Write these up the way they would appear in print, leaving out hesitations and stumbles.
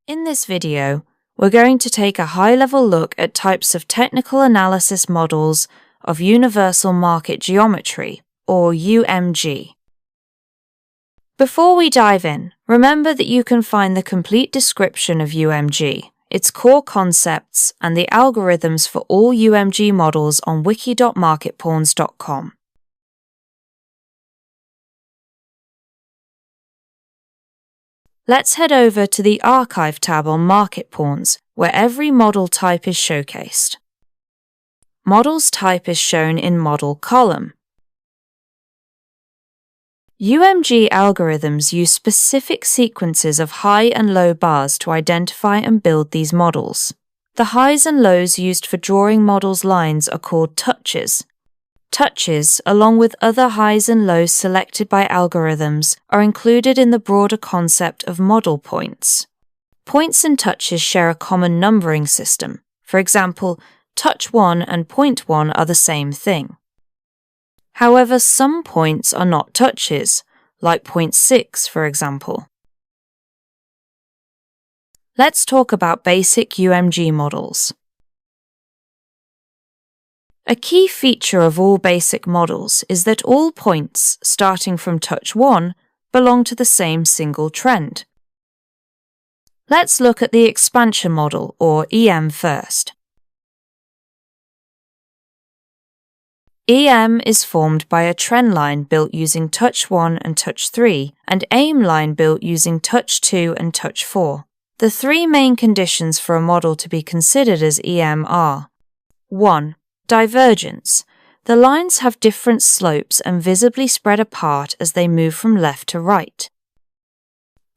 In this video, we're going to take a high-level look at types of technical analysis models of universal market geometry, or UMG. Before we dive in, remember that you can find the complete description of UMG, its core concepts, and the algorithms for all UMG models on wiki.marketpawns.com. Let's head over to the Archive tab on MarketPawns, where every model type is showcased. Models type is shown in Model column. UMG algorithms use specific sequences of high and low bars to identify and build these models. The highs and lows used for drawing models' lines are called touches. Touches, along with other highs and lows selected by algorithms, are included in the broader concept of model points. Points and touches share a common numbering system. For example, touch 1 and point 1 are the same thing. However, some points are not touches, like point 6, for example. Let's talk about basic UMG models. A key feature of all basic models is that all points, starting from touch 1, belong to the same single trend. Let's look at the expansion model, or EM, first. EM is formed by a trend line built using touch 1 and touch 3, and aim line built using touch 2 and touch 4. The three main conditions for a model to be considered as EM are: 1. Divergence. The lines have different slopes and visibly spread apart as they move from left to right.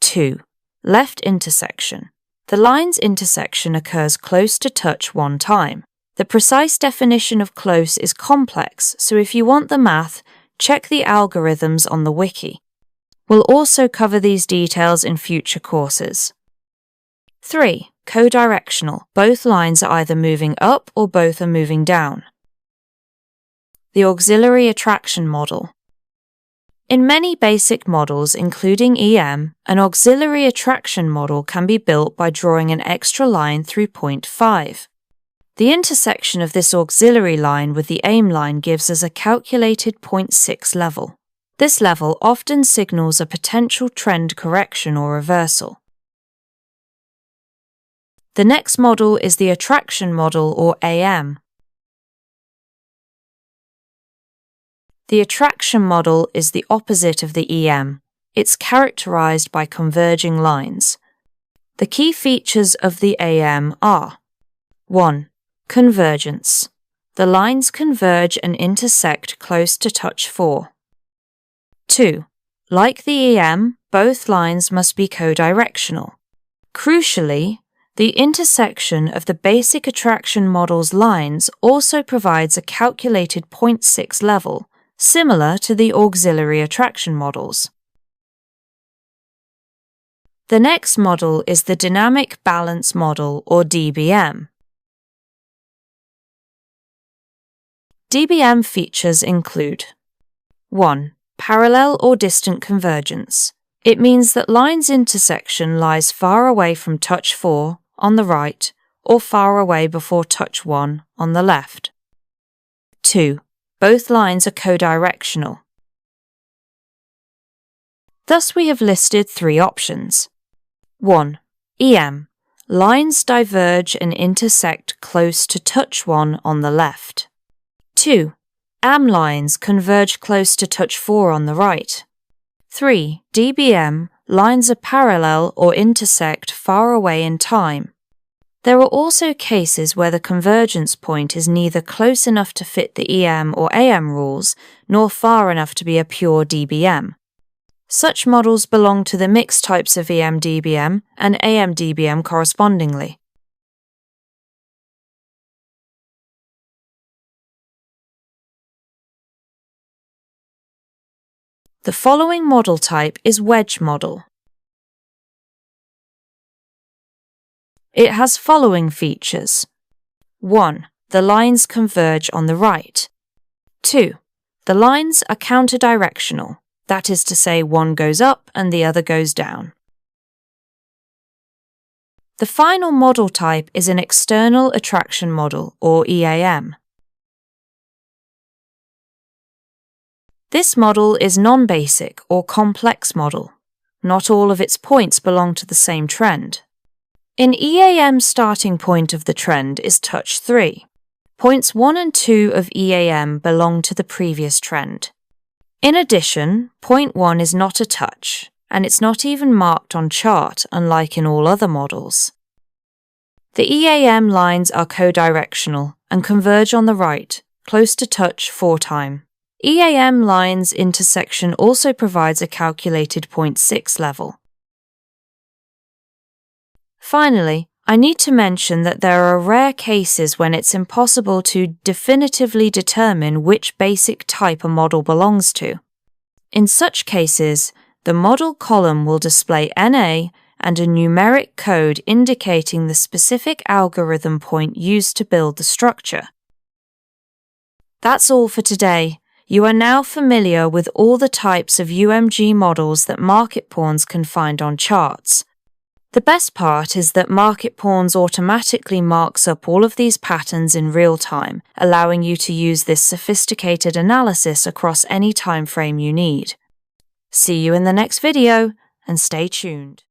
2. Left intersection. The line's intersection occurs close to touch one time. The precise definition of close is complex, so if you want the math, check the algorithms on the wiki. We'll also cover these details in future courses. 3. Co-directional. Both lines are either moving up or both are moving down. The auxiliary attraction model. In many basic models, including EM, an auxiliary attraction model can be built by drawing an extra line through point 5. The intersection of this auxiliary line with the aim line gives us a calculated point 6 level. This level often signals a potential trend correction or reversal. The next model is the attraction model, or AM. The attraction model is the opposite of the EM. It's characterized by converging lines. The key features of the AM are: 1. Convergence. The lines converge and intersect close to touch 4. 2. Like the EM, both lines must be co-directional. Crucially, the intersection of the basic attraction model's lines also provides a calculated 0.6 level, similar to the auxiliary attraction models. The next model is the dynamic balance model, or DBM. DBM features include: 1. Parallel or distant convergence. It means that lines' intersection lies far away from touch 4 on the right or far away before touch 1 on the left. 2. Both lines are co-directional. Thus we have listed three options. 1. EM. Lines diverge and intersect close to touch 1 on the left. 2. AM lines converge close to touch 4 on the right. 3. DBM. Lines are parallel or intersect far away in time. There are also cases where the convergence point is neither close enough to fit the EM or AM rules, nor far enough to be a pure DBM. Such models belong to the mixed types of EM-DBM and AM-DBM correspondingly. The following model type is Wedge Model. It has following features. 1. The lines converge on the right. 2. The lines are counter-directional. That is to say, one goes up and the other goes down. The final model type is an external attraction model, or EAM. This model is non-basic or complex model. Not all of its points belong to the same trend. In EAM's starting point of the trend is touch 3. Points 1 and 2 of EAM belong to the previous trend. In addition, point 1 is not a touch, and it's not even marked on chart, unlike in all other models. The EAM lines are co-directional and converge on the right, close to touch 4 times. EAM lines intersection also provides a calculated point 6 level. Finally, I need to mention that there are rare cases when it's impossible to definitively determine which basic type a model belongs to. In such cases, the model column will display NA and a numeric code indicating the specific algorithm point used to build the structure. That's all for today. You are now familiar with all the types of UMG models that MarketPawns can find on charts. The best part is that MarketPawns automatically marks up all of these patterns in real time, allowing you to use this sophisticated analysis across any time frame you need. See you in the next video, and stay tuned.